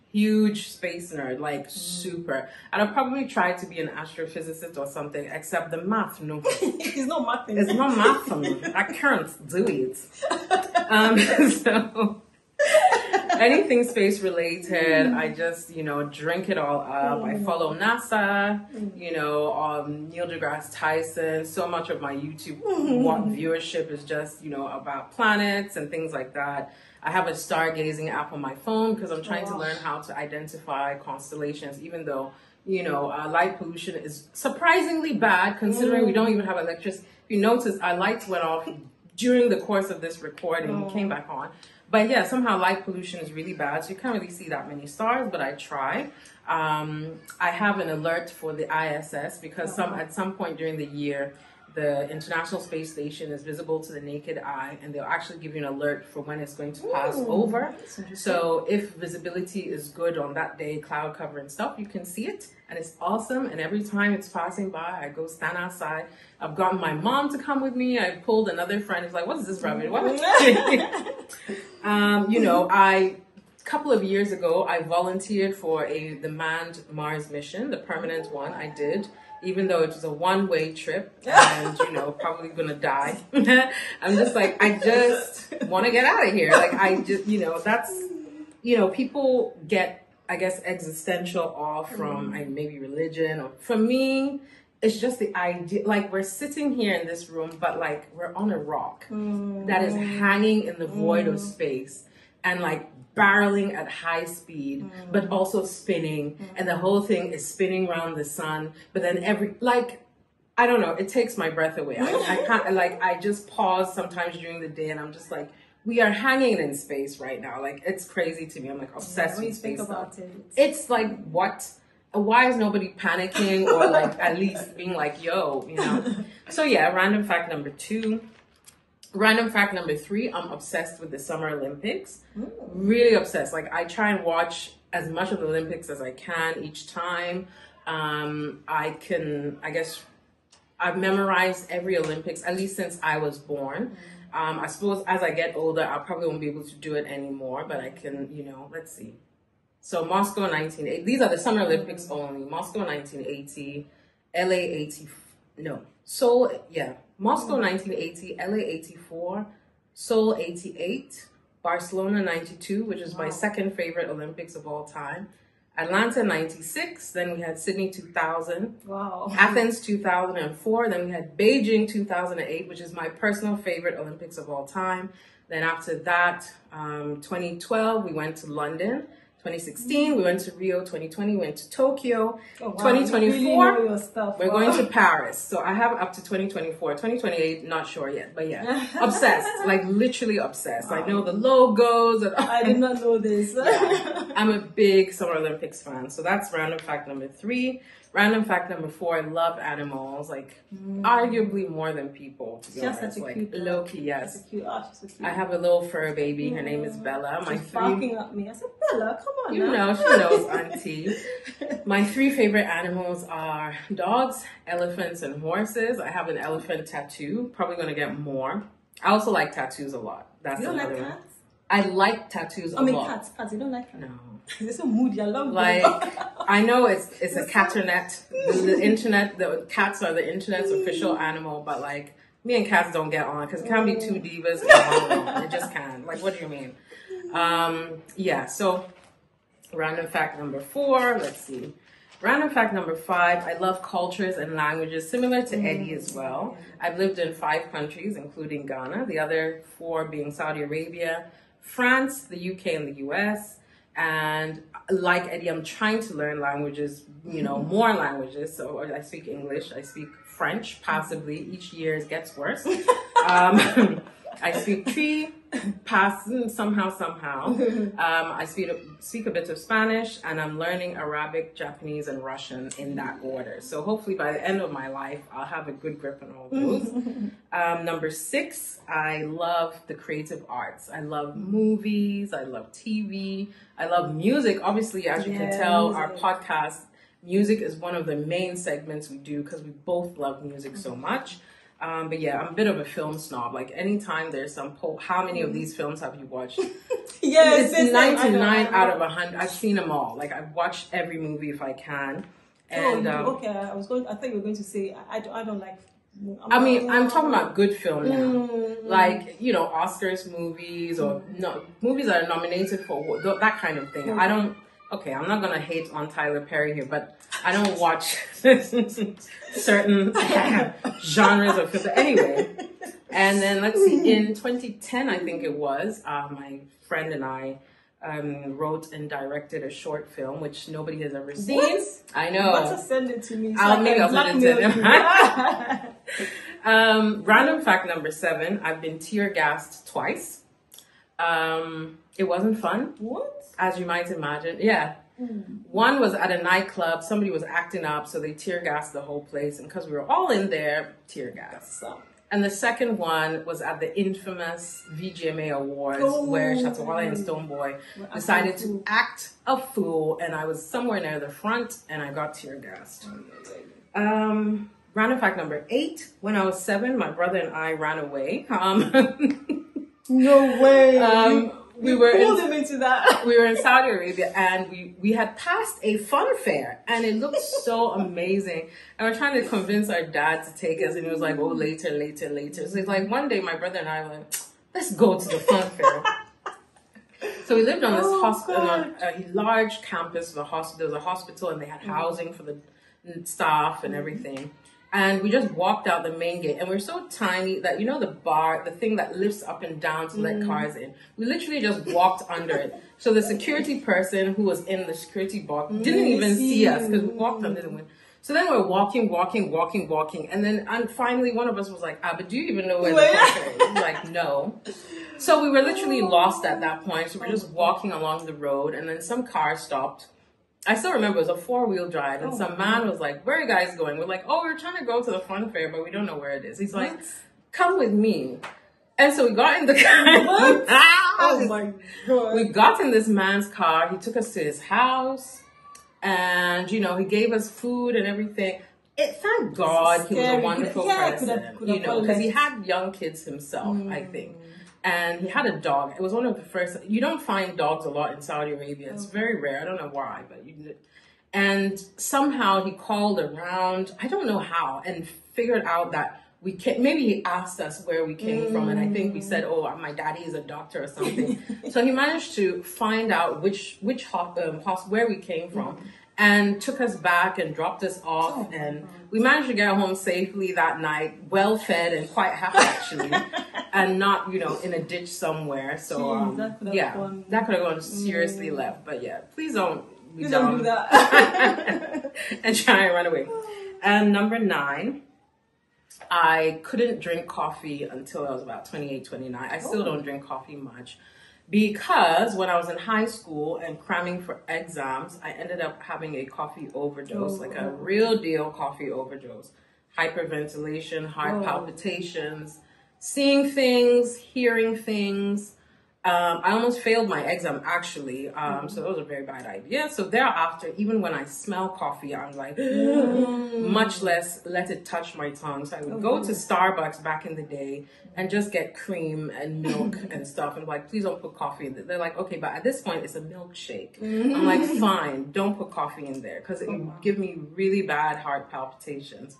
space nerd, like super. And I'll probably try to be an astrophysicist or something, except the math, no. It's not math. It's not math for me. I can't do it. So anything space related, I just, drink it all up. I follow NASA, Neil deGrasse Tyson. So much of my YouTube viewership is just, about planets and things like that. I have a stargazing app on my phone because I'm trying to learn how to identify constellations, even though, light pollution is surprisingly bad considering we don't even have electricity. If you notice, our lights went off during the course of this recording, came back on. But yeah, somehow light pollution is really bad, so you can't really see that many stars, but I try. I have an alert for the ISS because at some point during the year, the International Space Station is visible to the naked eye, and they'll actually give you an alert for when it's going to pass over. So if visibility is good on that day, cloud cover and stuff, you can see it, and it's awesome. And every time it's passing by, I go stand outside. I've gotten my mom to come with me. I pulled another friend who's like, "What is this rubbish?" A couple of years ago, I volunteered for the manned Mars mission, the permanent one. I did. Even though it was a one-way trip and, probably gonna die. I'm just like, I just want to get out of here. Like, I just, that's, people get, I guess, existential awe from maybe religion. Or for me, it's just the idea, like, we're sitting here in this room, but, like, we're on a rock that is hanging in the void of space and, like, barreling at high speed, but also spinning, and the whole thing is spinning around the sun. But then I don't know, it takes my breath away. I can't, I just pause sometimes during the day, and I'm just like, we are hanging in space right now. Like, it's crazy to me. I'm like obsessed with space stuff. It's like, what? Why is nobody panicking or like at least being like, yo, So yeah, random fact number 2. Random fact number 3, I'm obsessed with the Summer Olympics. Really obsessed. Like, I try and watch as much of the Olympics as I can each time. I've memorized every Olympics, at least since I was born. I suppose as I get older, I probably won't be able to do it anymore, but I can, let's see. So Moscow 1980, these are the Summer Olympics only. Moscow 1980, LA 80, no, Seoul, Moscow 1980, LA 84, Seoul 88, Barcelona 92, which is my second favorite Olympics of all time, Atlanta 96, then we had Sydney 2000, Athens 2004, then we had Beijing 2008, which is my personal favorite Olympics of all time. Then after that, 2012, we went to London. 2016, we went to Rio. 2020, we went to Tokyo. 2024, we're going to Paris. So I have up to 2024. 2028, not sure yet, but yeah, obsessed, like literally obsessed. I know the logos. And I did not know this. I'm a big Summer Olympics fan. So that's random fact number 3. Random fact number 4, I love animals, like arguably more than people, to be honest. Such a like cute low-key, yes. She's so cute. I have a little fur baby. Her name is Bella. She's barking at me. I said, Bella, come on. She knows, auntie. My 3 favorite animals are dogs, elephants, and horses. I have an elephant tattoo. Probably going to get more. I also like tattoos a lot. That's another one. Cats? I like tattoos a lot. Cats. You don't like cats? No. They're so moody. I love them. Like, I know it's a caternet. The internet, the cats are the internet's official animal, but like, me and cats don't get on because it can't be 2 divas. It just can't. Like, what do you mean? So random fact number 4, let's see. Random fact number 5, I love cultures and languages, similar to Eddie as well. I've lived in 5 countries, including Ghana, the other 4 being Saudi Arabia, France, the UK, and the US. And like Eddie, I'm trying to learn languages, more languages. So I speak English, I speak French, passively. Each year it gets worse. I speak Tree, somehow. I speak a bit of Spanish, and I'm learning Arabic, Japanese, and Russian in that order. So hopefully by the end of my life, I'll have a good grip on all those. Number 6, I love the creative arts. I love movies. I love TV. I love music. Obviously, as you can tell, our podcast, music is one of the main segments we do because we both love music so much. But yeah, I'm a bit of a film snob. Like anytime there's some how many of these films have you watched? Yes, it's 99 out of 100. I've seen them all. Like I've watched every movie if I can. And okay, I thought you were going to say I don't like. I'm talking about good film now. Like, you know, Oscars movies or movies that are nominated for that kind of thing. I don't. Okay, I'm not gonna hate on Tyler Perry here, but I don't watch certain genres of films. Anyway, and then let's see. In 2010, I think it was, my friend and I wrote and directed a short film which nobody has ever seen. What? I know. Better send it to me. So I'll send it to him. Random fact number 7. I've been tear gassed twice. It wasn't fun. What? As you might imagine. Yeah. One was at a nightclub. Somebody was acting up, so they tear gassed the whole place. And because we were all in there, tear gas. And the second one was at the infamous VGMA Awards, where Shatawala and Stonebwoy decided to act a fool. And I was somewhere near the front, and I got tear gassed. Random fact number 8. When I was 7, my brother and I ran away. No way. We were pulled him into that. We were in Saudi Arabia, and we had passed a fun fair, and it looked so amazing. And we're trying to convince our dad to take us, and he was like, "Oh, later." So it's like one day, my brother and I were like, "Let's go to the fun fair." So we lived on this hospital, a large campus of a hospital. There was a hospital, and they had housing for the staff and everything. And we just walked out the main gate, and we're so tiny that, you know, the thing that lifts up and down to let cars in. We literally just walked under it. So the security person who was in the security box didn't even see us because we walked under the window. So then we're walking. And then finally one of us was like, but do you even know where the park is? We were like, no. So we were literally lost at that point. So we're just walking along the road, and then some car stopped. I still remember it was a 4-wheel drive, and some man was like, "Where are you guys going?" We're like, "Oh, we're trying to go to the fun fair, but we don't know where it is." He's like, "Come with me." And so we got in the car. Oh my God. We got in this man's car. He took us to his house, and, you know, he gave us food and everything. Thank God he was a wonderful person, you know, because he had young kids himself, I think. And he had a dog. It was one of the first. You don't find dogs a lot in Saudi Arabia. It's very rare. I don't know why, but you did. And somehow he called around. I don't know how, and figured out that we came. Maybe he asked us where we came from, and I think we said, "Oh, my daddy is a doctor" or something. So he managed to find out where we came from, and took us back and dropped us off, and we managed to get home safely that night, well fed and quite happy actually. And not, you know, in a ditch somewhere. So, that could have gone seriously left. But yeah, please don't do that. And try and run away. And number 9, I couldn't drink coffee until I was about 28, 29. I still don't drink coffee much. Because when I was in high school and cramming for exams, I ended up having a coffee overdose, like a real deal coffee overdose. Hyperventilation, heart palpitations, seeing things, hearing things. I almost failed my exam, actually. So that was a very bad idea. So thereafter, even when I smell coffee, I'm like, much less let it touch my tongue. So I would go to Starbucks back in the day and just get cream and milk and stuff. And like, please don't put coffee in there. They're like, okay, but at this point, it's a milkshake. I'm like, fine, don't put coffee in there because it would give me really bad heart palpitations.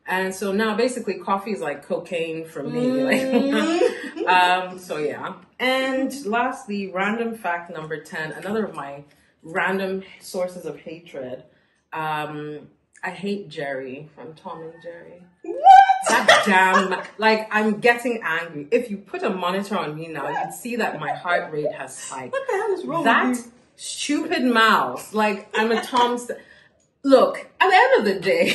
And so now basically coffee is like cocaine for me. So yeah. And lastly, random fact number 10, another of my random sources of hatred. I hate Jerry from Tom and Jerry. What? That damn, like, I'm getting angry. If you put a monitor on me now, you'd see that my heart rate has spiked. What the hell is wrong with you? That stupid mouse. Like, I'm a Tom. Look, at the end of the day,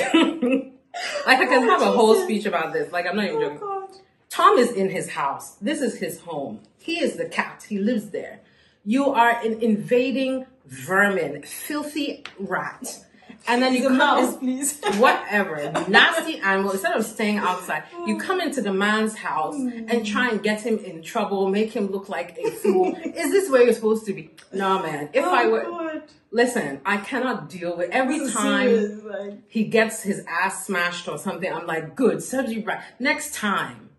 like, I can have a whole speech about this. Like, I'm not even joking. God. Tom is in his house. This is his home. He is the cat. He lives there. You are an invading vermin, filthy rat. And then you come mouse, please. Whatever, nasty animal. Instead of staying outside, you come into the man's house and try and get him in trouble, make him look like a fool. Is this where you're supposed to be? No, man. If I were, Listen, I cannot deal with every time he gets his ass smashed or something. I'm like, good, serves you right. Next time.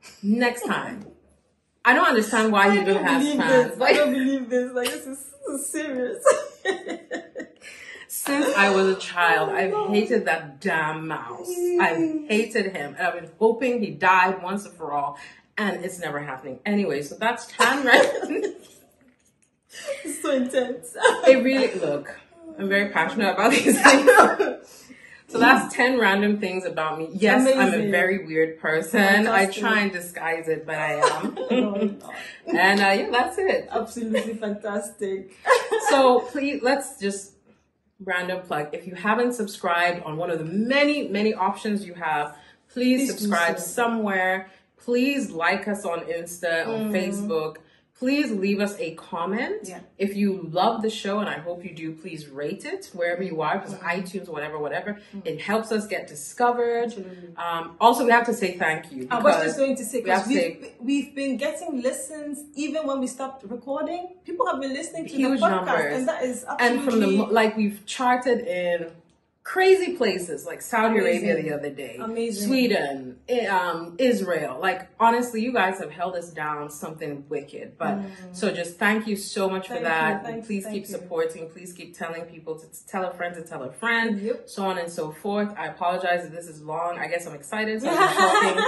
I don't understand why he even has fans. I don't believe this. Like, this is serious. Since I was a child, I've hated that damn mouse. I've hated him, and I've been hoping he died once and for all, and it's never happening. Anyway, so that's 10 random. It's so intense. It really, look, I'm very passionate about these things. So that's 10 random things about me. Yes, amazing. I'm a very weird person. Fantastic. I try and disguise it, but I am. And yeah, that's it. Absolutely fantastic. So please, let's just random plug. If you haven't subscribed on one of the many options you have, please subscribe somewhere. Please like us on Insta, on Facebook. Please leave us a comment. Yeah. If you love the show, and I hope you do, please rate it wherever you are, because iTunes, whatever. It helps us get discovered. Also, we have to say thank you. I was just going to say, because we've been getting listens even when we stopped recording. People have been listening to the podcast, numbers. And that is absolutely... And from we've charted in crazy places like Saudi Arabia the other day, Sweden, Israel. Like, honestly, you guys have held us down something wicked. But so just thank you so much for that. Please keep supporting. Please keep telling people to tell a friend to tell a friend, so on and so forth. I apologize if this is long. I guess I'm excited, so I'm talking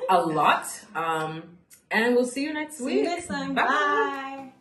a lot. And we'll see you next week. See you next time. Bye.